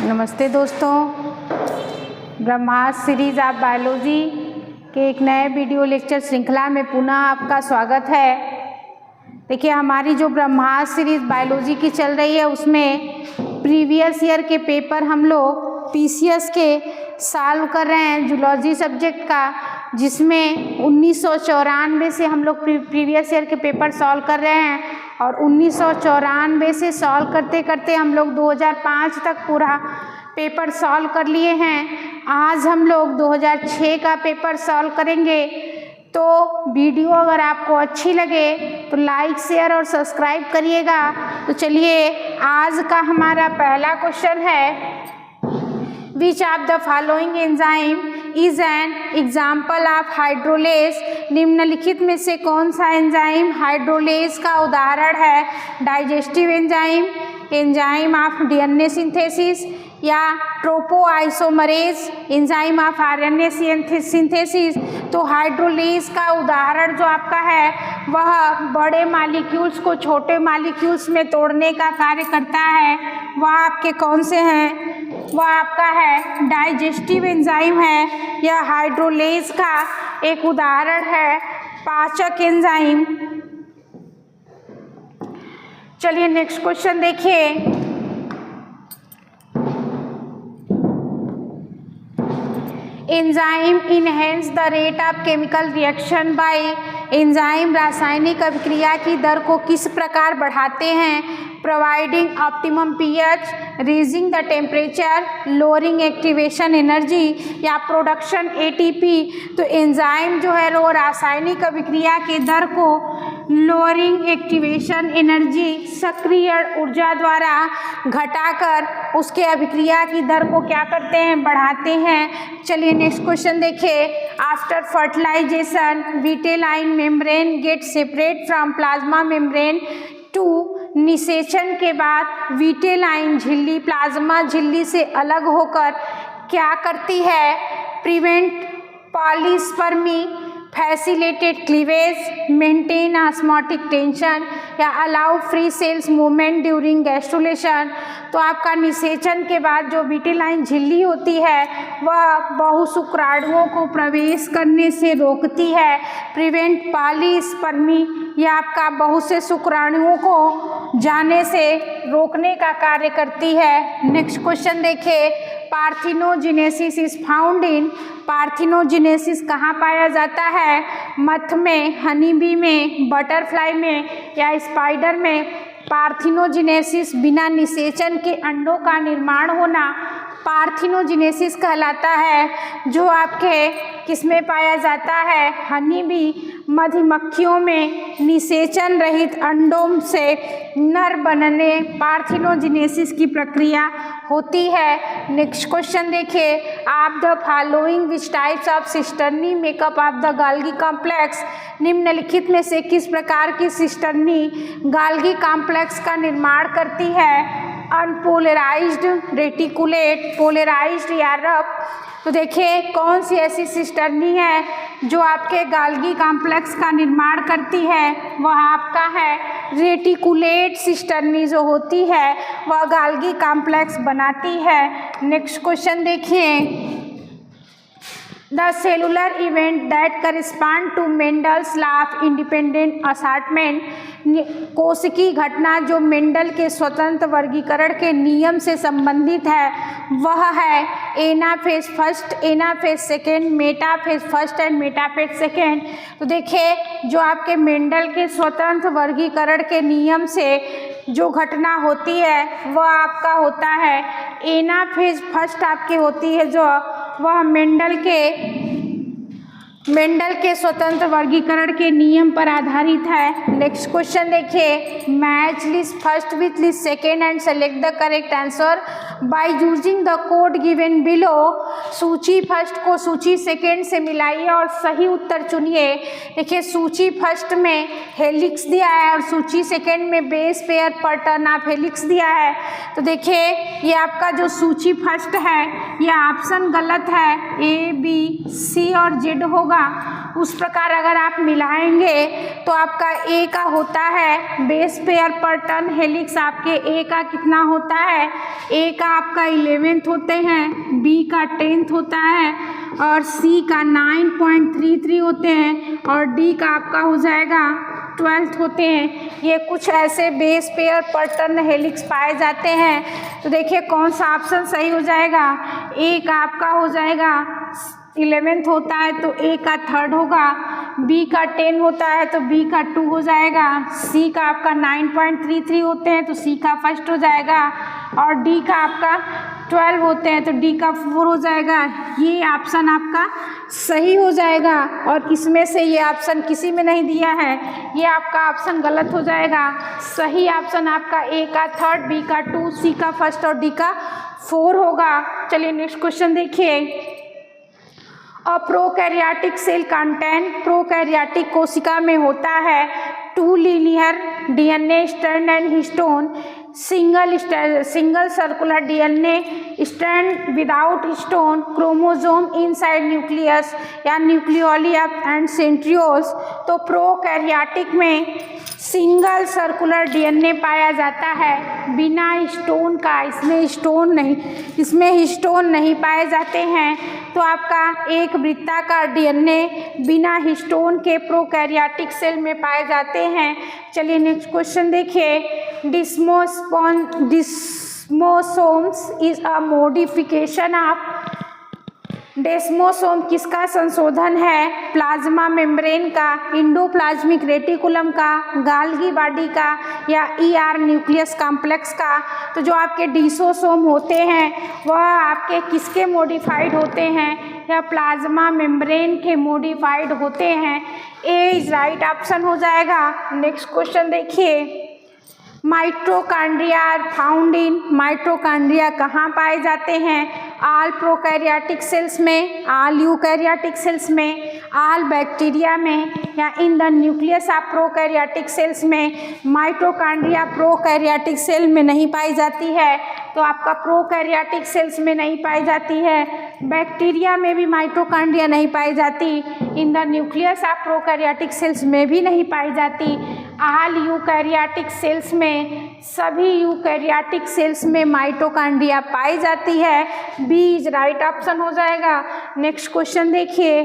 नमस्ते दोस्तों, ब्रह्मास्त्र series of biology के एक नए वीडियो लेक्चर श्रृंखला में पुनः आपका स्वागत है। देखिए, हमारी जो ब्रह्मास्त्र सीरीज बायोलॉजी की चल रही है उसमें प्रीवियस ईयर के पेपर हम लोग पीसीएस के सॉल्व कर रहे हैं जूलॉजी सब्जेक्ट का, जिसमें 1994 से हम लोग प्रीवियस ईयर के पेपर सॉल्व कर रहे हैं और 1994 से सॉल्व करते करते हम लोग 2005 तक पूरा पेपर सॉल्व कर लिए हैं। आज हम लोग 2006 का पेपर सॉल्व करेंगे। तो वीडियो अगर आपको अच्छी लगे तो लाइक, शेयर और सब्सक्राइब करिएगा। तो चलिए, आज का हमारा पहला क्वेश्चन है, Which of the following enzyme is an example of hydrolase? निम्नलिखित में से कौन सा एंजाइम हाइड्रोलेज का उदाहरण है? Digestive enzyme, enzyme of DNA synthesis या ट्रोपोआइसोमरेज, एंजाइम ऑफ आरएनए सिंथेसिस। तो हाइड्रोलेज का उदाहरण जो आपका है वह बड़े मालिक्यूल्स को छोटे मालिक्यूल्स में तोड़ने का कार्य करता है। वह आपके कौन से हैं? वह आपका है डाइजेस्टिव एंजाइम है। यह हाइड्रोलेज का एक उदाहरण है, पाचक एंजाइम। चलिए नेक्स्ट क्वेश्चन देखिए। Enzyme enhance the rate of chemical reaction by. Enzyme रासायनिक अभिक्रिया की दर को किस प्रकार बढ़ाते हैं? Providing optimum pH, raising the temperature, lowering activation energy या प्रोडक्शन एटीपी। तो एंजाइम जो है वो रासायनिक अभिक्रिया के दर को लोअरिंग एक्टिवेशन एनर्जी, सक्रिय ऊर्जा द्वारा घटाकर उसके अभिक्रिया की दर को क्या करते हैं? बढ़ाते हैं। चलिए नेक्स्ट क्वेश्चन देखिए। After fertilisation vitelline membrane get separate from plasma membrane too. निषेचन के बाद विटेलाइन झिल्ली प्लाज्मा झिल्ली से अलग होकर क्या करती है? Prevent polyspermy, facilitate cleavage, maintain osmotic tension या allow free cells movement during gastrulation. तो आपका निषेचन के बाद जो विटेलाइन झिल्ली होती है वह बहुशुक्राणुओं को प्रवेश करने से रोकती है। प्रिवेंट पॉलीस्पर्मी, यह आपका बहुत से शुक्राणुओं को जाने से रोकने का कार्य करती है। नेक्स्ट क्वेश्चन देखिए। Parthenogenesis is found in. Parthenogenesis कहाँ पाया जाता है? मध में, हनी बी में, बटरफ्लाई में या स्पाइडर में। पार्थिनोजेनेसिस बिना निषेचन के अंडों का निर्माण होना पार्थिनोजेनेसिस कहलाता है, जो आपके किसमें पाया जाता है? हनी बी, मधुमक्खियों में निषेचन रहित अंडों से नर बनने पार्थिनोजेनेसिस की प्रक्रिया होती है। नेक्स्ट क्वेश्चन देखिए। आप the following which types of cisternae make up of the Golgi complex. निम्नलिखित में से किस प्रकार की सिस्टर्नी गाल्गी कॉम्प्लेक्स का निर्माण करती है? अनपोलराइज्ड, रेटिकुलेट, पोलराइज्ड या रफ। तो देखिए, कौन सी ऐसी सिस्टर्नी है जो आपके गाल्गी कॉम्प्लेक्स का निर्माण करती है? वह आपका है रेटिकुलेट सिस्टर्नी जो होती है वह गाल्गी कॉम्प्लेक्स बनाती है। नेक्स्ट क्वेश्चन देखिए। The cellular event that correspond to Mendel's law of independent assortment. कोशिकी घटना जो मेंडल के स्वतंत्र वर्गीकरण के नियम से संबंधित है वह है anaphase first, anaphase second, metaphase first and metaphase second. तो देखिए, जो आपके मेंडल के स्वतंत्र वर्गीकरण के नियम से जो घटना होती है वह आपका होता है एनाफेज फर्स्ट आपकी होती है, जो वह मेंडल के स्वतंत्र वर्गीकरण के नियम पर आधारित है। नेक्स्ट क्वेश्चन देखिए। Match list first with list second and select the correct answer by using the code given below. सूची फर्स्ट को सूची सेकेंड से मिलाइए और सही उत्तर चुनिए। देखिए, सूची फर्स्ट में हेलिक्स दिया है और सूची सेकेंड में बेस पेयर पर टर्न ऑफ हेलिक्स दिया है। तो देखिए, ये आपका जो सूची फर्स्ट है यह ऑप्शन गलत है, ए, बी, सी और जेड होगा। होगा। उस प्रकार अगर आप मिलाएंगे तो आपका ए का होता है बेस पेयर पर टर्न हेलिक्स, आपके ए का कितना होता है, ए का आपका 11th होते हैं, बी का 10th होता है और सी का 9.33 होते हैं और डी का आपका हो जाएगा 12th होते हैं। ये कुछ ऐसे बेस पेयर पर टर्न हेलिक्स पाए जाते हैं। तो देखिए कौन सा ऑप्शन सही हो जाएगा। ए का आपका हो जाएगा 11th होता है तो ए का 3rd होगा, बी का 10 होता है तो बी का 2 हो जाएगा, सी का आपका 9.33 होते हैं तो सी का 1st हो जाएगा और डी का आपका 12 होते हैं तो डी का 4 हो जाएगा। ये ऑप्शन आपका सही हो जाएगा और इसमें से ये ऑप्शन किसी में नहीं दिया है, ये आपका ऑप्शन गलत हो जाएगा। सही ऑप्शन आपका ए का 3rd, बी का 2, सी का 1st और डी का 4 होगा। चलिए नेक्स्ट क्वेश्चन देखिए। A prokaryotic cell content, prokaryotic कोशिका में होता है 2 linear DNA strand and histone, single circular DNA strand without histone, chromosome inside nucleus या न्यूक्लियोली एंड सेंट्रियोल्स। तो प्रोकैरियोटिक में सिंगल सर्कुलर डीएनए पाया जाता है बिना हिस्टोन का, इसमें हिस्टोन नहीं पाए जाते हैं। तो आपका एक वृत्ताकार डीएनए बिना हिस्टोन के प्रोकैरियोटिक सेल में पाए जाते हैं। चलिए नेक्स्ट क्वेश्चन देखिए। डिस्मोसोम्स इज अ मॉडिफिकेशन ऑफ, डेस्मोसोम किसका संशोधन है, प्लाज्मा मेम्ब्रेन का, इंडोप्लाज्मिक रेटिकुलम का, गाल्गी बॉडी का या ईआर न्यूक्लियस कॉम्प्लेक्स का। तो जो आपके डिसोसोम होते हैं वह आपके किसके मॉडिफाइड होते हैं, या प्लाज्मा मेम्ब्रेन के मॉडिफाइड होते हैं। ए इज राइट ऑप्शन हो जाएगा। नेक्स्ट क्वेश्चन देखिए। Mitochondria are found in, mitochondria कहाँ पाए जाते हैं, ऑल प्रोकैरियोटिक सेल्स में, ऑल यूकैरियोटिक सेल्स में, ऑल बैक्टीरिया में या in the nucleus of prokaryotic cells में। माइटोकॉन्ड्रिया प्रोकैरियोटिक सेल में नहीं पाई जाती है तो आपका प्रोकैरियोटिक सेल्स में नहीं पाई जाती है, बैक्टीरिया में भी माइटोकॉन्ड्रिया नहीं पाई जाती, इन the nucleus of prokaryotic cells में भी नहीं पाई जाती, ऑल यूकैरियोटिक सेल्स में, सभी यूकैरियोटिक सेल्स में माइटोकॉन्ड्रिया पाई जाती है। बी इज राइट ऑप्शन हो जाएगा। नेक्स्ट क्वेश्चन देखिए।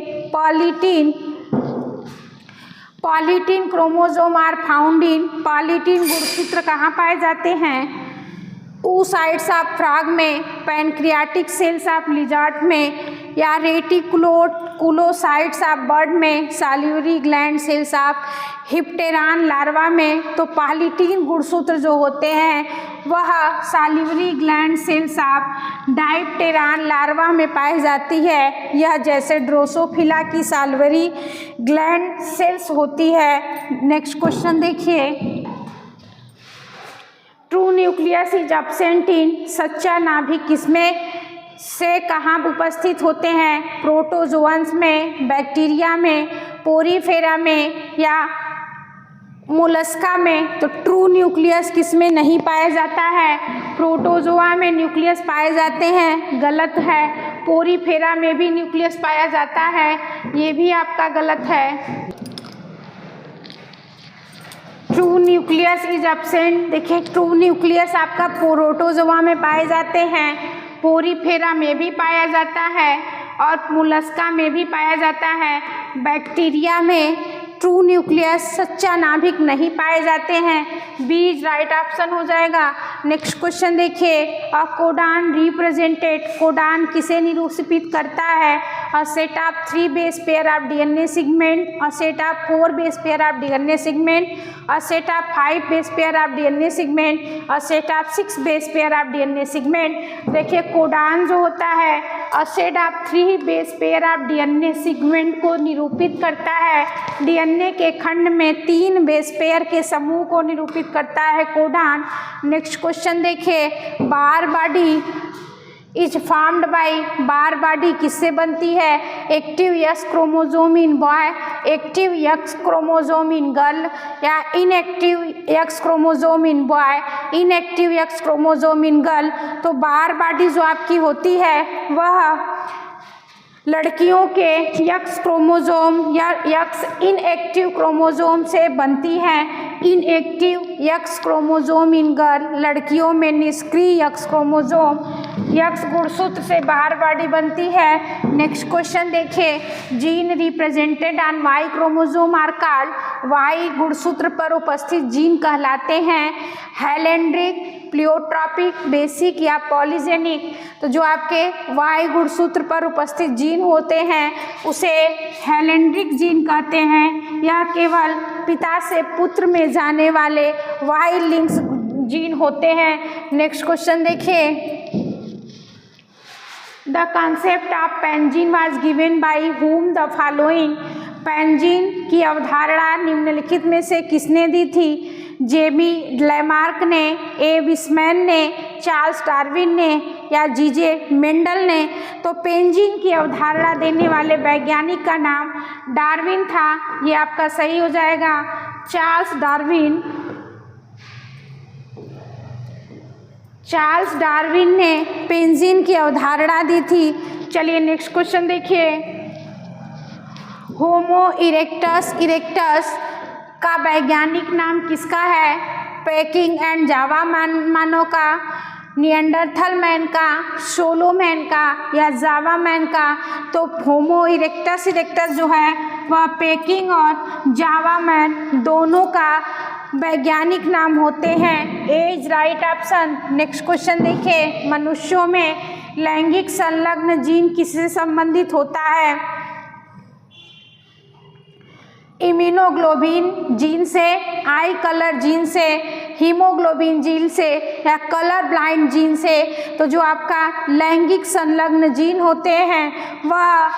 Polytene chromosome are found in, polytene गुणसूत्र कहाँ पाए जाते हैं, oocytes ऑफ फ्रॉग में, पैनक्रियाटिक सेल्स ऑफ लिजार्ड में या रेटिकुलोसाइट्स ऑफ बर्ड में, salivary gland cells of dipteran larva में। तो पॉलीटीन गुणसूत्र जो होते हैं वह salivary gland cells of dipteran larva में पाई जाती है। यह जैसे ड्रोसोफिला की सैल्यूरी ग्लैंड सेल्स होती है। नेक्स्ट क्वेश्चन देखिए। True nucleus is absent in, सच्चा नाभिक किसमें से कहाँ उपस्थित होते हैं, प्रोटोजोअन्स में, बैक्टीरिया में, पोरीफेरा में या मोलस्का में। तो ट्रू न्यूक्लियस किसमें नहीं पाया जाता है, प्रोटोजोआ में न्यूक्लियस पाए जाते हैं, गलत है। पोरीफेरा में भी न्यूक्लियस पाया जाता है, ये भी आपका गलत है। ट्रू न्यूक्लियस इज एब्सेंट, देखिए ट्रू न्यूक्लियस आपका प्रोटोजोआ में पाए जाते हैं, पोरीफेरा में भी पाया जाता है और मोलस्का में भी पाया जाता है। बैक्टीरिया में ट्रू न्यूक्लियस सच्चा नाभिक नहीं पाए जाते हैं। बी इज राइट ऑप्शन हो जाएगा। नेक्स्ट क्वेश्चन देखिए। अ कोडान रिप्रेजेंटेड, कोडान किसे निरूपित करता है, a set of 3 base pair of DNA segment, a set of 4 base pair of DNA segment, a set of 5 base pair of DNA segment, a set of 6 base pair of DNA segment. देखिए codon जो होता है a set of 3 base pair of DNA segment को निरूपित करता है। DNA के खंड में 3 बेस पेयर के समूह को निरूपित करता है कोडान। नेक्स्ट क्वेश्चन देखिए। Barr body is formed by, Barr body किससे बनती है, active X chromosome in boy, active X chromosome in girl या inactive X chromosome in boy, inactive X chromosome in girl. तो बार बॉडी जो आपकी होती है वह लड़कियों के यक्स क्रोमोसोम या यक्स इनएक्टिव क्रोमोसोम से बनती है। Inactive x chromosome in girl, लड़कियों में निष्क्रिय यक्स क्रोमोसोम यक्स गुणसूत्र से बाहर बॉडी बनती है। नेक्स्ट क्वेश्चन देखिए, gene represented on Y chromosome are called, Y गुणसूत्र पर उपस्थित जीन कहलाते हैं हेलेंड्रिक, प्लियोट्रॉपिक, बेसिक या पॉलीजेनिक। तो जो आपके वाई गुणसूत्र पर उपस्थित जीन होते हैं उसे हेलेंड्रिक जीन कहते हैं, या केवल पिता से पुत्र में जाने वाले वाई लिंक्स जीन होते हैं। नेक्स्ट क्वेश्चन देखिए, the concept of pangene was given by whom the following, पेंजीन की अवधारणा निम्नलिखित में से किसने दी थी? जेबी लैमार्क ने, ए विस्मैन ने, चार्ल्स डार्विन ने या जीजे मेंडल ने? तो पेंजीन की अवधारणा देने वाले वैज्ञानिक का नाम डार्विन था, ये आपका सही हो जाएगा, चार्ल्स डार्विन। चार्ल्स डार्विन ने पेंजीन की अवधारणा दी थी। चलिए नेक्स्ट क्वेश्चन देखिए, होमो इरेक्टस, इरेक्टस का वैज्ञानिक नाम किसका है? पेकिंग एंड जावा मानव का, निएंडरथल मैन का, सोलो मैन का या जावा मैन का? तो होमो इरेक्टस, इरेक्टस जो है वह पेकिंग और जावा मैन दोनों का वैज्ञानिक नाम होते हैं। A is right option. Next question देखिए, मनुष्यों में लैंगिक संलग्न जीन किससे संबंधित होता है? इम्यूनोग्लोबिन जीन से, आई कलर जीन से, हीमोग्लोबिन जीन से या कलर ब्लाइंड जीन से? तो जो आपका लैंगिक संलग्न जीन होते हैं वह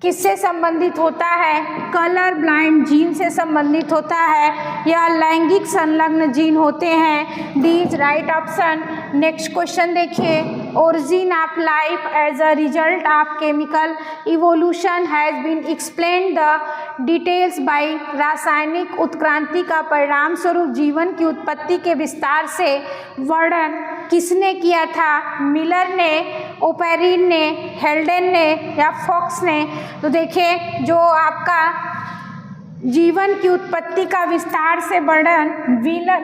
किससे संबंधित होता है? कलर ब्लाइंड जीन से संबंधित होता है, या लैंगिक संलग्न जीन होते हैं। D is right option. Next question देखिए, origin of life as a result of chemical evolution has been explained the details by, रासायनिक उत्क्रांति का परिणाम स्वरूप जीवन की उत्पत्ति के विस्तार से वर्णन किसने किया था? मिलर ने, ओपेरिन ने, हेल्डेन ने या फॉक्स ने? तो देखिए, जो आपका जीवन की उत्पत्ति का विस्तार से वर्णन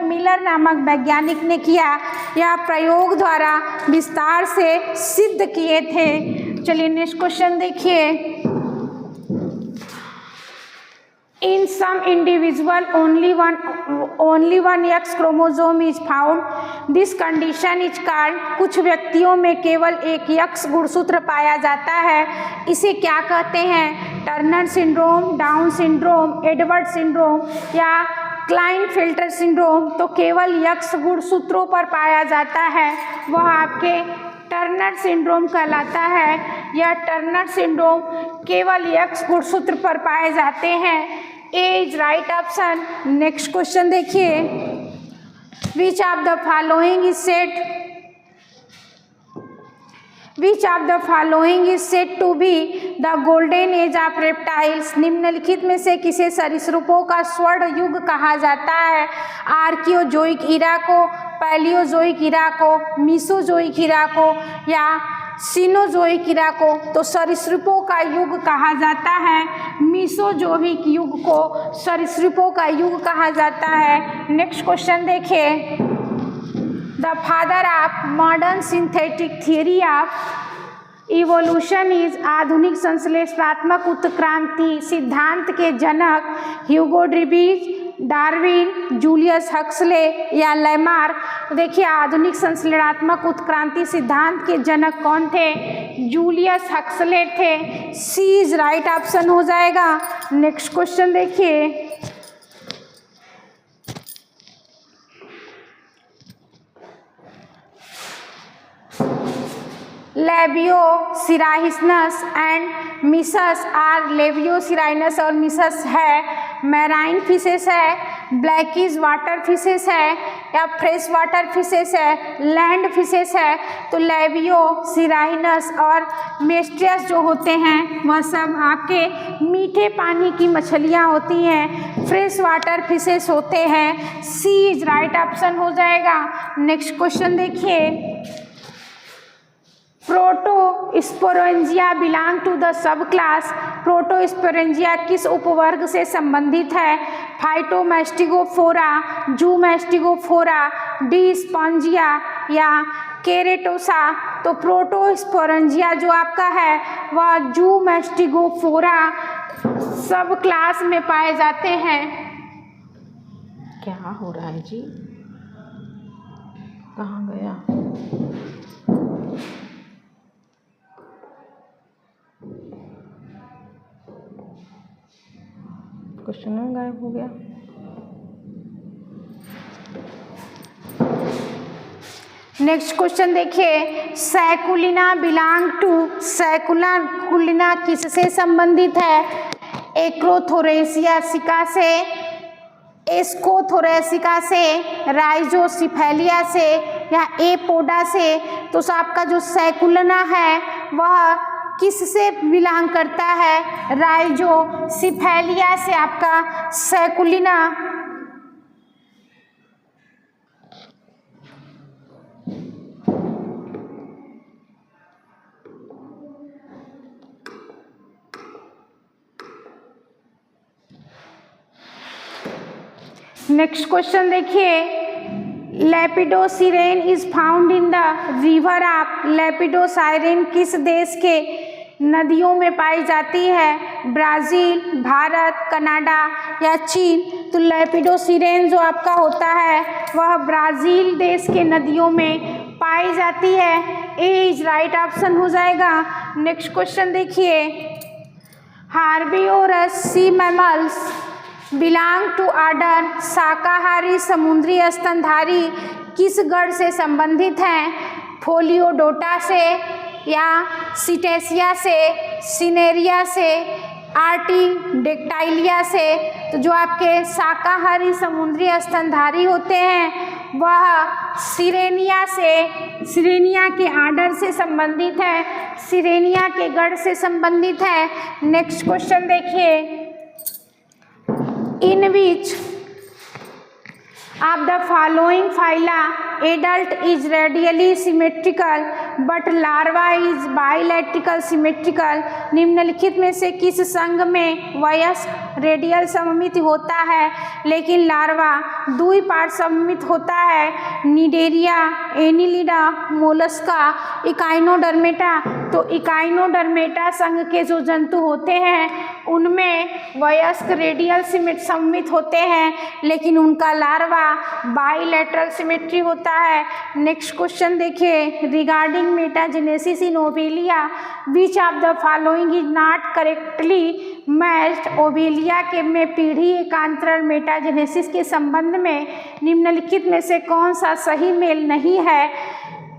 मिलर नामक वैज्ञानिक ने किया, या प्रयोग द्वारा विस्तार से सिद्ध किए थे। चलिए नेक्स्ट क्वेश्चन देखिए, In some individual only one X chromosome is found. This condition is called, कुछ व्यक्तियों में केवल एक X गुणसूत्र पाया जाता है, इसे क्या कहते हैं? Turner syndrome, down syndrome, Edward syndrome या क्लाइनफेल्टर सिंड्रोम? तो केवल X गुणसूत्रों पर पाया जाता है वह आपके टर्नर सिंड्रोम कहलाता है, या टर्नर सिंड्रोम केवल X गुणसूत्र पर पाए जाते हैं। A is right option. Next question देखिए, which of the following is said, which of the following is said to be the golden age of reptiles? निम्नलिखित में से किसे सरीसृपों का स्वर्ण युग कहा जाता है? आर्कियोजोइक इरा को, पैलियोजोइक इरा को, मीसोजोइक इरा को या सिनोजोइक इरा को? तो सरीसृपों का युग कहा जाता है मीसोजोइक युग को सरीसृपों का युग कहा जाता है। नेक्स्ट क्वेश्चन देखिए, the father of modern synthetic theory of evolution is, आधुनिक संश्लेषणात्मक उत्क्रांति सिद्धांत के जनक ह्यूगो ड्रीबीज, डार्विन, जूलियस हक्सले या लैमार्क? देखिए, आधुनिक संश्लेषणात्मक उत्क्रांति सिद्धांत के जनक कौन थे? जूलियस हक्सले थे। सी इज राइट ऑप्शन हो जाएगा। नेक्स्ट क्वेश्चन देखिए, लेबियोसिराइनस एंड मिसस आर, लेबियोसिराइनस और मिसस है, मैराइन फिशेस है, ब्लैकिश वाटर फिशेस है या फ्रेश वाटर फिशेस है, लैंड फिशेस है? तो लेबियोसिराइनस और मेस्ट्रियस जो होते हैं वह सब आपके मीठे पानी की मछलियाँ होती हैं, फ्रेश वाटर फिशेस होते हैं। सी इज राइट ऑप्शन हो जाएगा। नेक्स्ट क्वेश्चन देखिए, proto protosporangia belong to the subclass. Protosporangia किस उपवर्ग से संबंधित है? फाइटोमैस्टिगोफोरा, जूमैस्टिगोफोरा, डी स्पॉन्जिया या केरेटोसा। तो प्रोटोस्पोरेंजिया जो आपका है वह जूमैस्टिगोफोरा सब क्लास में पाए जाते हैं। क्या हो रहा है जी? कहाँ गया? क्वेश्चन गायब हो गया। नेक्स्ट क्वेश्चन देखिए, सैकुलिना बिलोंग टू, सैकुलिना किससे संबंधित है? एक्रोथोरेसियासिका से, एस्कोथोरेसिका से, राइजोसिफेलिया से या एपोडा से। तो आपका जो सैकुलिना है वह किससे बिलोंग करता है? राइजोसिफेलिया से आपका सैकुलिना। नेक्स्ट क्वेश्चन देखिए, Lepidosiren is found in the river of, Lepidosiren किस देश के नदियों में पाई जाती है? ब्राज़ील, भारत, कनाडा या चीन। तो लेपिडोसिरेन जो आपका होता है वह ब्राज़ील देश के नदियों में पाई जाती है। ए इज राइट ऑप्शन हो जाएगा। नेक्स्ट क्वेश्चन देखिए, हार्बिवोरस सी मैमल्स बिलोंग टू ऑर्डर, शाकाहारी समुद्री स्तनधारी किस गण से संबंधित हैं? फोलियोडोटा से या सिटेसिया से, सिनेरिया से, आर्टिडेक्टाइलिया से। तो जो आपके शाकाहारी समुद्री स्तनधारी होते हैं वह सिरेनिया से, सिरेनिया के आर्डर से संबंधित है, सिरेनिया के गण से संबंधित है। नेक्स्ट क्वेश्चन देखिए, in which of the following phyla adult is radially symmetrical but larva is bilaterally symmetrical. निम्नलिखित में से किस संघ में वयस्क रेडियल सममित होता है लेकिन लार्वा द्विपार्श्व सममित होता है? Cnidaria, Annelida, Mollusca, Echinodermata. तो इकाइनोडर्मेटा संघ के जो जंतु होते हैं उनमें वयस्क रेडियल सममित होते हैं लेकिन उनका लार्वा बाइलेटरल सिमेट्री होता है। नेक्स्ट क्वेश्चन देखिए, regarding metagenesis in Obelia which of the following is not correctly matched. Obelia के में पीढ़ी एकांतरण मेटाजेनेसिस के संबंध में निम्नलिखित में से कौन सा सही मेल नहीं है?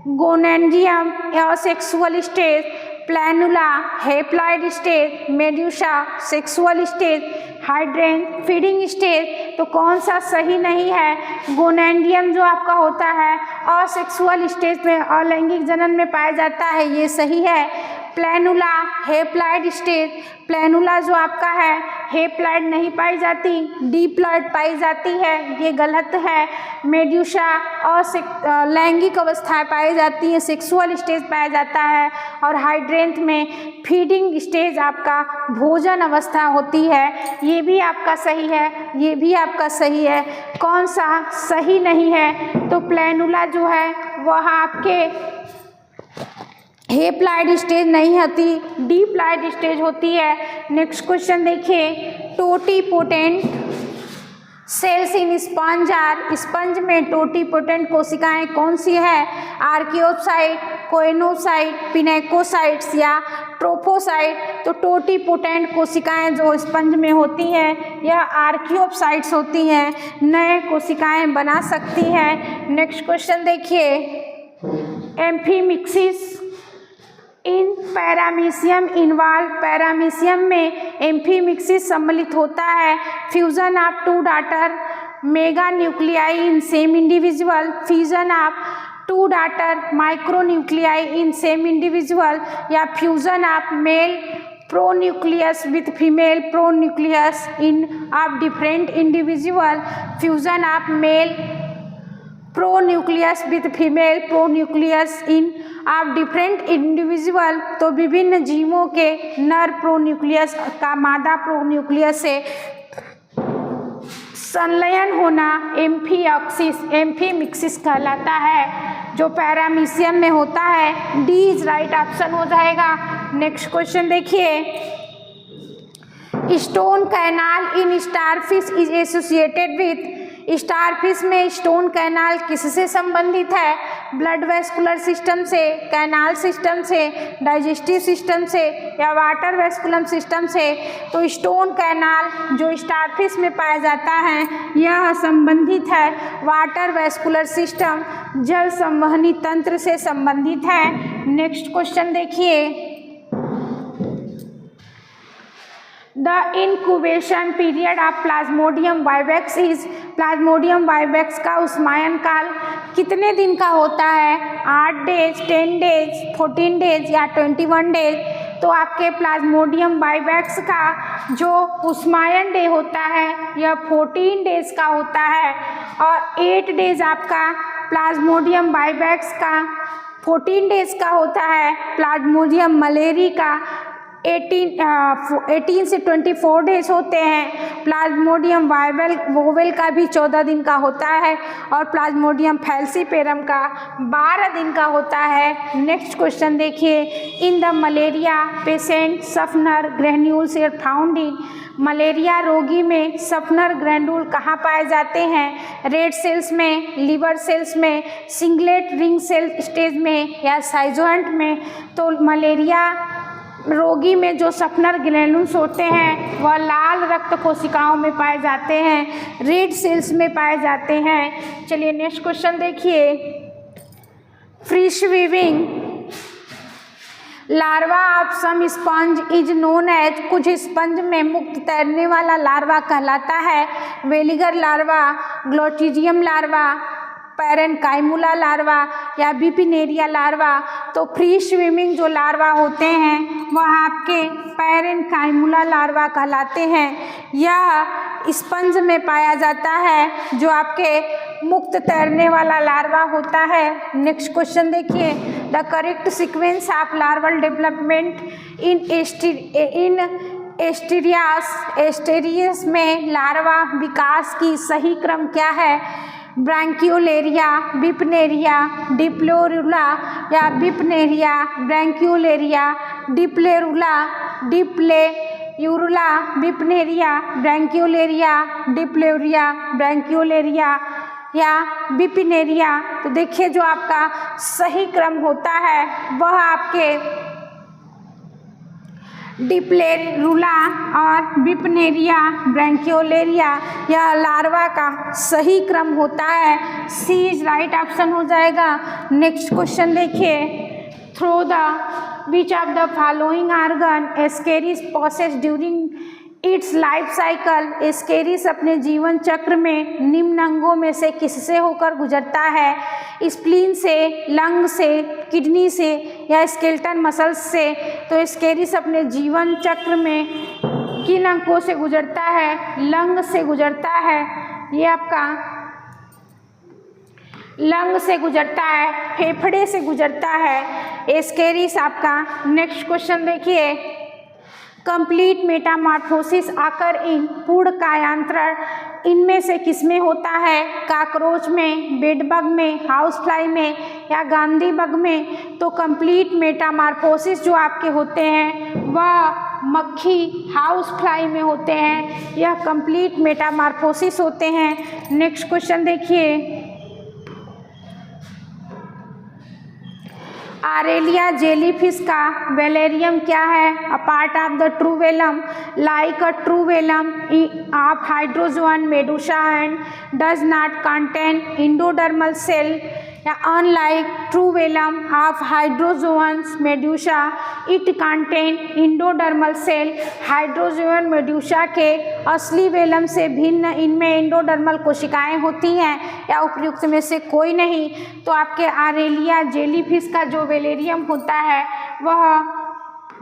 Gonangium asexual stage, planula haploid stage, medusa sexual stage, hydranth feeding stage. तो कौन सा सही नहीं है? गोनेंडियम जो आपका होता है असेक्सुअल स्टेज में अलैंगिक जनन में पाया जाता है, ये सही है। प्लैनुला हेप्लॉइड स्टेज, प्लैनुला जो आपका है हेप्लॉइड नहीं पाई जाती, डिप्लॉइड पाई जाती है, ये गलत है। मेड्यूसा लैंगिक अवस्थाएं पाई जाती है, सेक्सुअल स्टेज पाया जाता है। और हाइड्रेंथ में फीडिंग स्टेज आपका भोजन अवस्था होती है, ये भी आपका सही है, ये भी आपका सही है। कौन सा सही नहीं है? तो प्लैनुला जो है वह आपके हेप्लॉइड स्टेज नहीं होती, डिप्लॉइड स्टेज होती है। नेक्स्ट क्वेश्चन देखिए, totipotent cells in sponge are, sponge में टोटीपोटेंट कोशिकाएं कौन सी है? आर्कियोसाइट, कोएनोसाइट, पिनेकोसाइट्स या ट्रोफोसाइट। तो टोटीपोटेंट कोशिकाएं जो स्पंज में होती हैं यह आर्कियोसाइट्स होती हैं, नए कोशिकाएं बना सकती हैं। नेक्स्ट क्वेश्चन देखिए, amphimixis in Paramecium involve, Paramecium में एम्फीमिक्सिस सम्मिलित होता है। Fusion of two daughter meganuclei in same individual, fusion of two daughter micronuclei in same individual या fusion of male pronucleus with female pronucleus in of different individual, fusion of male pronucleus with female pronucleus in of different individual, तो विभिन्न जीवों के नर pronucleus का मादा pronucleus से संलयन होना एम्फीमिक्सिस कहलाता है, जो पैरामीशियम में होता है। डी इज राइट ऑप्शन हो जाएगा। नेक्स्ट क्वेश्चन देखिए, stone canal in starfish is associated with, starfish में स्टोन कैनाल किससे संबंधित है? ब्लड वेस्कुलर सिस्टम से, कैनाल सिस्टम से, डाइजेस्टिव सिस्टम से या वाटर वेस्कुलर सिस्टम से? तो स्टोन कैनाल जो स्टारफिश में पाया जाता है यह संबंधित है वाटर वेस्कुलर सिस्टम, जल संवहनी तंत्र से संबंधित है। नेक्स्ट क्वेश्चन देखिए, the incubation period of Plasmodium vivax is, Plasmodium vivax का उष्मायन काल कितने दिन का होता है? 8 डेज, 10 डेज, 14 डेज या 21 डेज? तो आपके प्लाज्मोडियम वाइवेक्स का जो उष्मायन डे होता है यह 14 डेज का होता है, और 8 डेज आपका प्लाज्मोडियम वाइवेक्स का 14 डेज का होता है। प्लाज्मोडियम मलेरी का 18 से 24 डेज होते हैं। प्लाज्मोडियम वोवेल का भी 14 दिन का होता है, और प्लाज्मोडियम फैल्सीपेरम का 12 दिन का होता है। नेक्स्ट क्वेश्चन देखिए, in the malaria patient Schuffner granules are found in, malaria रोगी में सफनर ग्रैन्यूल कहाँ पाए जाते हैं? रेड सेल्स में, लिवर सेल्स में, सिंगलेट रिंग सेल स्टेज में या साइजोएंट में? तो मलेरिया रोगी में जो सफनर ग्रैन्यूल्स होते हैं वह लाल रक्त कोशिकाओं में पाए जाते हैं, रेड सेल्स में पाए जाते हैं। चलिए नेक्स्ट क्वेश्चन देखिए, free swimming larva of some sponge is known as, कुछ स्पंज में मुक्त तैरने वाला लार्वा कहलाता है veliger larva, glochidium larva, parenchymula larva या बिपिनेरिया लार्वा? तो फ्री स्विमिंग जो लार्वा होते हैं वह आपके पैरेनकाइमुला लार्वा कहलाते हैं। यह स्पंज में पाया जाता है जो आपके मुक्त तैरने वाला लार्वा होता है। नेक्स्ट क्वेश्चन देखिए, the correct sequence of larval development in Asterias में लार्वा विकास की सही क्रम क्या है? ब्रैंक्यूलेरिया, बिपनेरिया, डिप्लोरुला या बिपनेरिया, ब्रैंक्यूलेरिया, डिप्लेरुला, डिप्लेयुरुला, बिपनेरिया, ब्रैंक्यूलेरिया, डिप्लेरिया, ब्रैंक्यूलेरिया या बिपिनेरिया? तो देखिए जो आपका सही क्रम होता है वह आपके डिप्लेरुला और बिपनेरिया, ब्रैंक्यूलेरिया या लार्वा का सही क्रम होता है। सी इज राइट ऑप्शन हो जाएगा। नेक्स्ट क्वेश्चन देखिए, through the which of the following organ Ascaris possesses during its life cycle, Ascaris अपने जीवन चक्र में निम्न अंगों में से किससे होकर गुजरता है? स्प्लीन से, लंग से, किडनी से या स्केलेटन मसल्स से? तो एस्केरिस अपने जीवन चक्र में किन अंगों से गुजरता है? लंग से गुजरता है। ये आपका लंग से गुजरता है, फेफड़े से गुजरता है एस्केरिस आपका। नेक्स्ट क्वेश्चन देखिए, कंप्लीट मेटामॉर्फोसिस आकर इन, पूर्ण कायांतरण इनमें से किसमें होता है? काकरोच में, बेडबग में, हाउस फ्लाई में या गांधी बग में? तो कंप्लीट मेटामॉर्फोसिस जो आपके होते हैं वह मक्खी, हाउस फ्लाई में होते हैं। यह कंप्लीट मेटामॉर्फोसिस होते हैं। नेक्स्ट क्वेश्चन देखिए, आरेलिया जेलीफिश का वेलेरियम क्या है? A part of the true velum, like a true velum of hydrozoan medusa and does not contain endodermal cell, या unlike true velum of hydrozoans medusa it contain endodermal cell. Hydrozoan medusa के असली Welham से भिन्न इनमें endodermal कोशिकाएं होती हैं या उपयुक्त में से कोई नहीं? तो आपके आरेलिया जेलीफिश का जो वेलेरियम होता है वह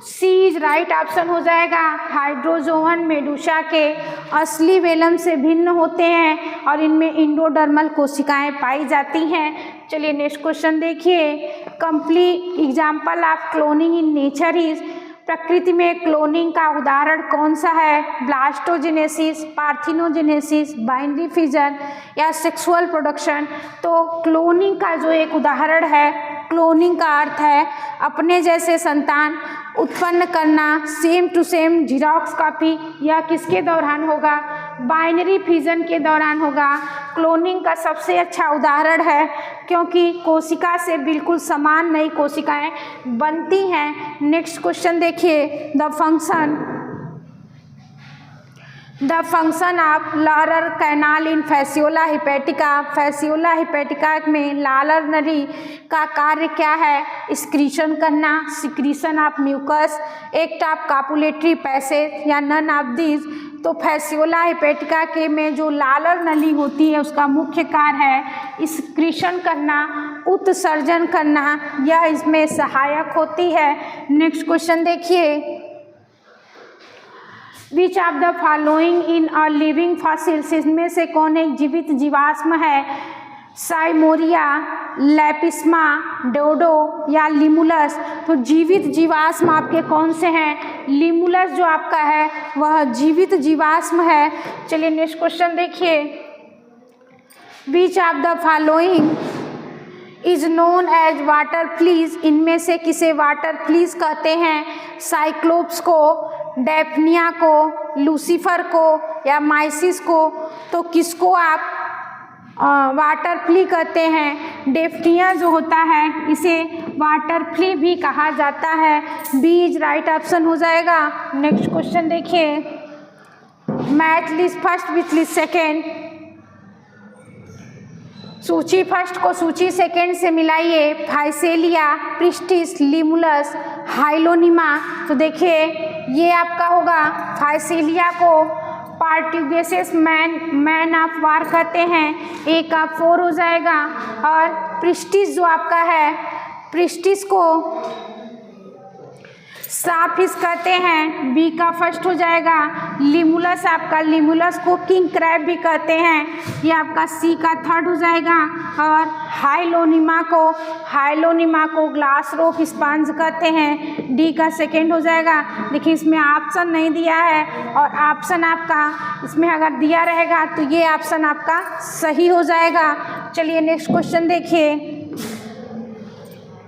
सी इज राइट ऑप्शन हो जाएगा। हाइड्रोजोअन मेडूसा के असली वेलम से भिन्न होते हैं और इनमें इंडोडर्मल कोशिकाएं पाई जाती हैं। चलिए नेक्स्ट क्वेश्चन देखिए। Complete example of cloning in nature is, प्रकृति में क्लोनिंग का उदाहरण कौन सा है? ब्लास्टोजेनेसिस, पार्थिनोजेनेसिस, बाइनरी फिजन या सेक्सुअल प्रोडक्शन। तो क्लोनिंग का जो एक उदाहरण है, क्लोनिंग का अर्थ है अपने जैसे संतान उत्पन्न करना, same to same xerox copy. यह किसके दौरान होगा? बाइनरी फिजन के दौरान होगा। क्लोनिंग का सबसे अच्छा उदाहरण है क्योंकि कोशिका से बिल्कुल समान नई कोशिकाएं बनती हैं। नेक्स्ट क्वेश्चन देखिए। The function of Laurer canal in Fasciola hepatica, Fasciola hepatica में लालर नली का कार्य क्या है? एक्सक्रीशन करना, secretion of mucus, act of copulatory passage या नन ऑफ दीज। तो फैसियोला हिपैटिका के में जो लालर नली होती है उसका मुख्य कार्य है एक्सक्रीशन करना, उत्सर्जन करना, यह इसमें सहायक होती है। नेक्स्ट क्वेश्चन देखिए। Which of the following in a living fossils, इसमें से कौन एक जीवित जीवाश्म है? साइमोरिया, लेपिस्मा, डोडो या लिमुलस। तो जीवित जीवाश्म आपके कौन से हैं? लिमुलस जो आपका है वह जीवित जीवाश्म है। चलिए नेक्स्ट क्वेश्चन देखिए। Which of the following is known as water fleas, इनमें से किसे वाटर फ्लीज कहते हैं? साइक्लोप्स को, डेफनिया को, लूसीफर को या माइसिस को। तो किसको आप वाटर फ्ली कहते हैं? डेफनिया जो होता है इसे वाटर फ्ली भी कहा जाता है। बी इज राइट ऑप्शन हो जाएगा। नेक्स्ट क्वेश्चन देखिए। Match list first with list second, सूची फर्स्ट को सूची सेकेंड से मिलाइए। Physalia, Pristis, Limulus, Hyalonema. तो देखिए ये आपका होगा फाइसेलिया को पार्ट्यूगेसिस मैन ऑफ वार कहते हैं, ए का 4 हो जाएगा। और प्रिस्टिस जो आपका है, प्रिस्टिस को साफिस कहते हैं, बी का फर्स्ट हो जाएगा। लिमुलस आपका, लिमुलस को किंग क्रैब भी कहते हैं, ये आपका सी का 3rd हो जाएगा। और हाइलोनिमा को ग्लास रोक स्पंज कहते हैं, डी का 2nd हो जाएगा। देखिए इसमें ऑप्शन नहीं दिया है और ऑप्शन आपका इसमें अगर दिया रहेगा तो ये ऑप्शन आपका सही हो जाएगा। चलिए नेक्स्ट क्वेश्चन देखिए।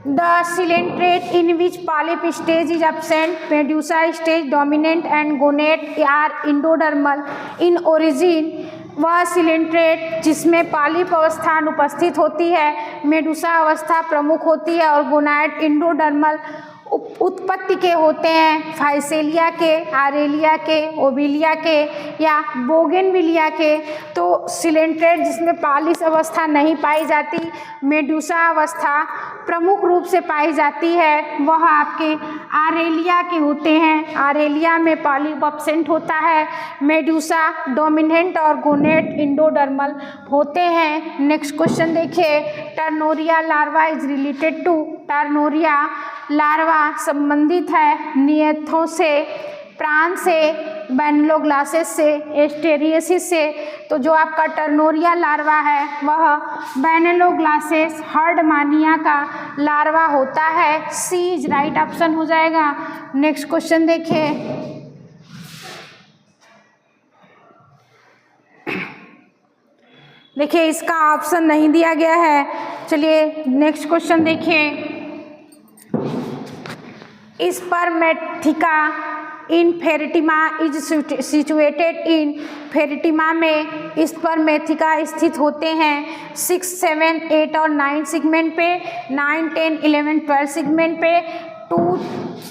The coelenterate in which polyp stage is absent, medusa stage dominant and gonad are endodermal in origin। वह coelenterate जिसमें पॉलिप अवस्था अनुपस्थित होती है, मेडुसा अवस्था प्रमुख होती है और गोनाड इंडोडर्मल उत्पत्ति के होते हैं। फाइसेलिया के, आरेलिया के, ओबिलिया के या बोगेनविलिया के। तो सिलेंट्रेट जिसमें पॉलिप अवस्था नहीं पाई जाती, मेडुसा अवस्था प्रमुख रूप से पाई जाती है, वह आपके आरेलिया के होते हैं। आरेलिया में पॉलिप एब्सेंट होता है, मेडुसा डोमिनेंट और गोनेट इंडोडर्मल होते हैं। नेक्स्ट क्वेश्चन देखिए। Tornaria larva is related to, tornaria larva संबंधित है नियथों से, प्राण से, बैनलोग्लासेस से, एस्टेरियसिस से। तो जो आपका टर्नोरिया लार्वा है वह बैनलोग्लासेस हर्डमानिया का लार्वा होता है। सी इज राइट ऑप्शन हो जाएगा। नेक्स्ट क्वेश्चन देखिए। देखिए इसका ऑप्शन नहीं दिया गया है। चलिए नेक्स्ट क्वेश्चन देखिए। Spermatheca in Pheretima is situated in, Pheretima में स्पर्मेथिका स्थित होते हैं 6, 7, 8 और 9 सेगमेंट पे, 9, 10, 11, 12 सेगमेंट पे, 2,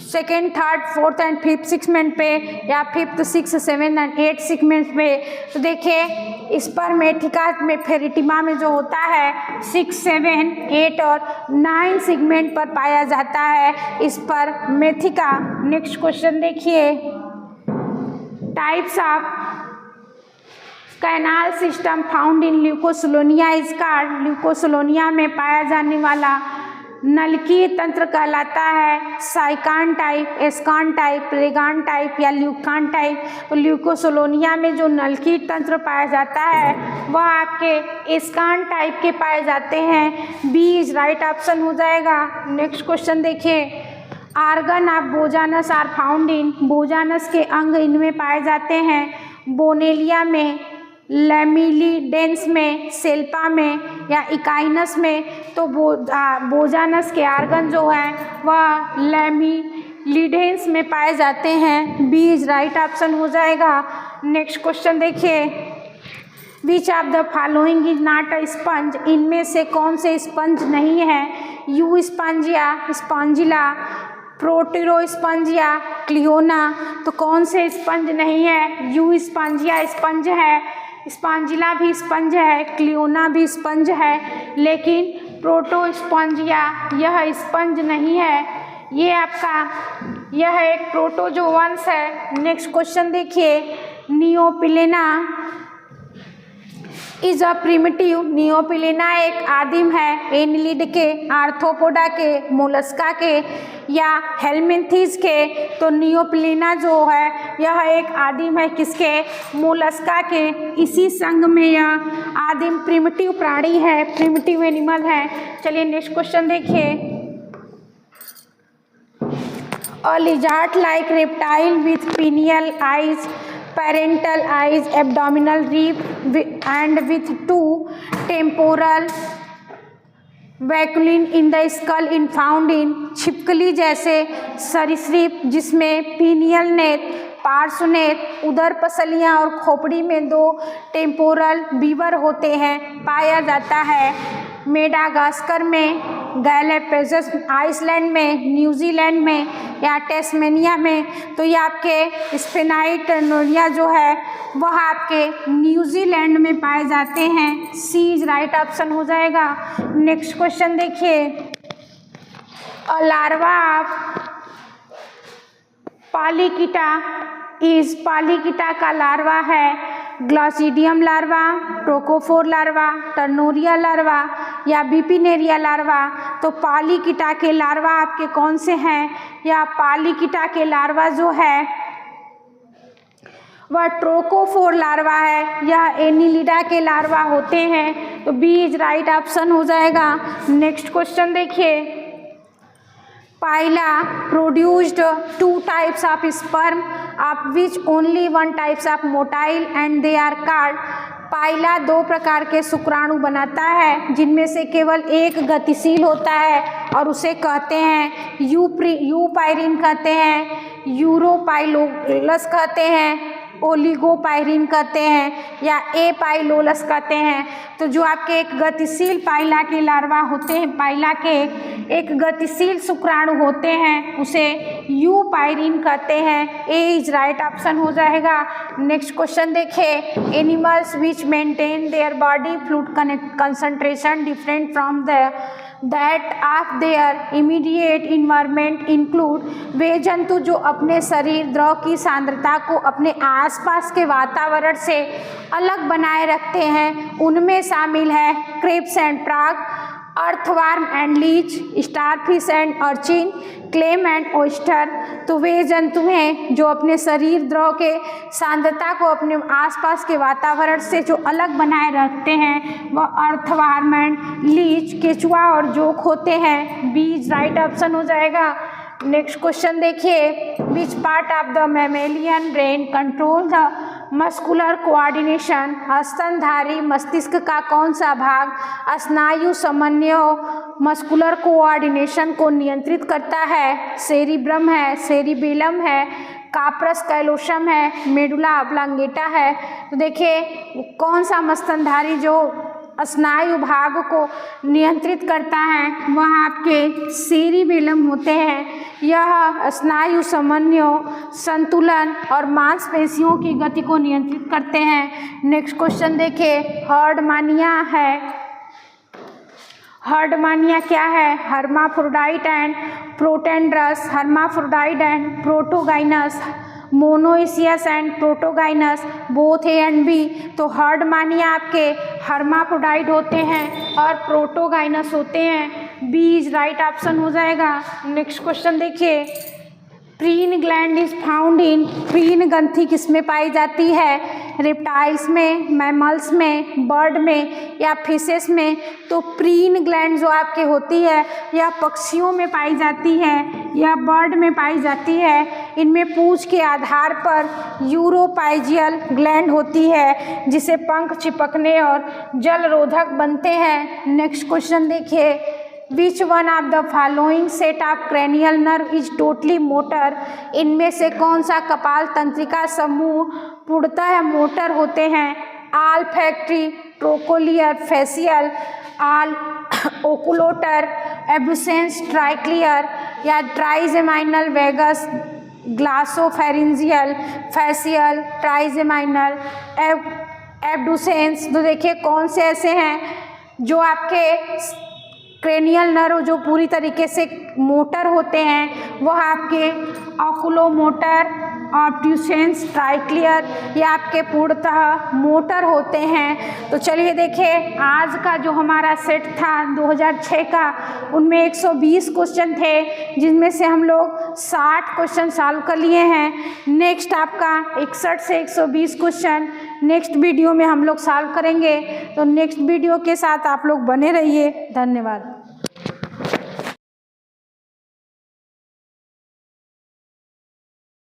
2nd, 3rd, 4th and 5th segment पे या 5th, 6th, 7th and 8th segment पे। तो देखिए स्पर्मेथिका में फेरिटिमा में जो होता है 6, 7, 8 और 9 सेगमेंट पर पाया जाता है स्पर्मेथिका। नेक्स्ट क्वेश्चन देखिए। Types of canal system found in Leucosolenia is called, Leucosolenia में पाया जाने वाला नलकीय तंत्र कहलाता है? Sycon type, ascon type, rhagon type या ल्यूकान टाइप। तो ल्यूकोसोलोनिया में जो नलकीय तंत्र पाया जाता है वह आपके एस्कान टाइप के पाए जाते हैं। बी इज राइट ऑप्शन हो जाएगा। नेक्स्ट क्वेश्चन देखिए, organ of Bojanus are found in, Bojanus के अंग इनमें पाए जाते हैं? बोनेलिया में, लैमिलीडेंस में, सेल्पा में या इकाइनस में? तो बोजानस के आर्गन जो है वह लैमिलीडेंस में पाए जाते हैं। बी इज राइट ऑप्शन हो जाएगा। नेक्स्ट क्वेश्चन देखिए, which of the following is not a sponge, इनमें से कौन से स्पंज नहीं है? यू स्पंजिया, स्पॉन्जिला, प्रोटेरोस्पंज या क्लियोना? तो कौन से स्पंज नहीं है? यू स्पंजिया स्पंज है, स्पॉन्जिला भी स्पंज है, क्लियोना भी स्पंज है, लेकिन प्रोटोस्पंजिया यह स्पंज नहीं है। ये आपका यह एक प्रोटोजोवंस है। नेक्स्ट क्वेश्चन देखिए, नियोपिलेना इज अ प्रिमिटिव, नियोपिलेना एक आदिम है एनिलिड के, आर्थ्रोपोडा के, मोलस्का के या हेलमिंथीज के? तो नियोपिलेना जो है यह एक आदिम है किसके? मोलस्का के। इसी संघ में यह आदिम प्रिमिटिव प्राणी है, प्रिमिटिव एनिमल है। चलिए नेक्स्ट क्वेश्चन देखिए, a lizard like reptile with pineal eyes, parental eyes, abdominal rib and with two temporal vacuole in the skull in found in, छिपकली जैसे सरीसृप जिसमें पीनियल नेत्र, पार्श्वनेत्र, उदर पसलियाँ और खोपड़ी में 2 टेम्पोरल बीवर होते हैं पाया जाता है? मेडागास्कर में, गैलापेगोस आइसलैंड में, न्यूजीलैंड में या टेस्मेनिया में? तो ये आपके स्पेनाइट नोरिया जो है वह आपके न्यूजीलैंड में पाए जाते हैं। सी इज राइट ऑप्शन हो जाएगा। नेक्स्ट क्वेश्चन देखिए, अ लार्वा ऑफ पालीकीटा इज, पालीकीटा का लार्वा है ग्लॉसिडियम लार्वा, ट्रोकोफोर लार्वा, टर्नोरिया लार्वा या बिपिनेरिया लार्वा? तो पालीकीटा के लार्वा आपके कौन से हैं? या पालीकीटा के लार्वा जो है वह ट्रोकोफोर लार्वा है, यह एनिलिडा के लार्वा होते हैं। तो बी इज राइट ऑप्शन हो जाएगा। नेक्स्ट क्वेश्चन देखिए, पाइला produced 2 types of sperm of which only 1 types of motile and they are called, पाइला 2 प्रकार के शुक्राणु बनाता है जिनमें से केवल एक गतिशील होता है और उसे कहते हैं यूपाइरिन कहते हैं, यूरोपाइलोलस कहते हैं, ओलिगोपाइरिन कहते हैं या एपाइलोलस कहते हैं। तो जो आपके एक गतिशील पाइला के लार्वा होते हैं, पाइला के एक गतिशील शुक्राणु होते हैं उसे यूपाइरिन कहते हैं। ए इज राइट ऑप्शन हो जाएगा। नेक्स्ट क्वेश्चन देखिए, animals which maintain their body fluid concentration different from that of their immediate environment include, वे जंतु जो अपने शरीर द्रव की सांद्रता को अपने आसपास के वातावरण से अलग बनाए रखते हैं उनमें शामिल है Krebs and frog, earthworm and Leach, starfish and urchin, claim and oyster. तो वे जंतु हैं जो अपने शरीर द्रव के सांद्रता को अपने आसपास के वातावरण से जो अलग बनाए रखते हैं वह अर्थवर्म एंड लीच, केचुआ और जोक होते हैं। बी इज राइट ऑप्शन हो जाएगा। नेक्स्ट क्वेश्चन देखिए, which part of the mammalian brain control the muscular coordination, स्तनधारी मस्तिष्क का कौन सा भाग स्नायु समन्वय मस्कुलर कोऑर्डिनेशन को नियंत्रित करता है? सेरिब्रम है, सेरिबेलम है, कार्पस कैलोसम है, मेडुला ऑब्लांगेटा है। तो देखिए कौन सा स्तनधारी जो स्नायु भाग को नियंत्रित करता है वह आपके सेरिबेलम होते हैं। यह स्नायु समन्वय, संतुलन और मांसपेशियों की गति को नियंत्रित करते हैं। नेक्स्ट क्वेश्चन देखिए, हर्डमानिया है, हर्डमानिया क्या है? Hermaphrodite and protandrous, hermaphrodite and protogynous, monoecious and protogynous, both A and B. तो हर्डमानिया आपके हर्माफ्रोडाइट होते हैं और प्रोटोगाइनस होते हैं। बी इज राइट ऑप्शन हो जाएगा। नेक्स्ट क्वेश्चन देखिए, preen gland is found in, preen ग्रंथि किसमें पाई जाती है? रेप्टाइल्स में, मैमल्स में, बर्ड में या फिशेस में? तो प्रीन ग्लैंड जो आपके होती है या पक्षियों में पाई जाती है या बर्ड में पाई जाती है। इनमें पूंछ के आधार पर यूरोपाइजियल ग्लैंड होती है जिसे पंख चिपकने और जलरोधक बनते हैं। नेक्स्ट क्वेश्चन देखिए, which one of the following set of cranial nerve is totally motor, इनमें से कौन सा कपाल तंत्रिका समूह पूर्णतः मोटर होते हैं? आल फैक्ट्री, ट्रोकोलियर, फेसियल, आल ओकुलोटर, एब्डुसेंस, ट्राइक्लियर या trigeminal vagus, ग्लासोफेरेंजियल, facial, trigeminal, abducens. तो देखिए कौन से ऐसे हैं जो आपके क्रेनियल नर्व जो पूरी तरीके से मोटर होते हैं, वह आपके ऑकुलोमोटर, ऑब्ट्यूसेंस, ट्राइक्लियर ये आपके पूर्णतः मोटर होते हैं। तो चलिए देखिए, आज का जो हमारा सेट था 2006 का, उनमें 120 क्वेश्चन थे जिनमें से हम लोग 60 क्वेश्चन सॉल्व कर लिए हैं। नेक्स्ट आपका 61 से 120 क्वेश्चन नेक्स्ट वीडियो में हम लोग सॉल्व करेंगे। तो नेक्स्ट वीडियो के साथ आप लोग बने रहिए। धन्यवाद।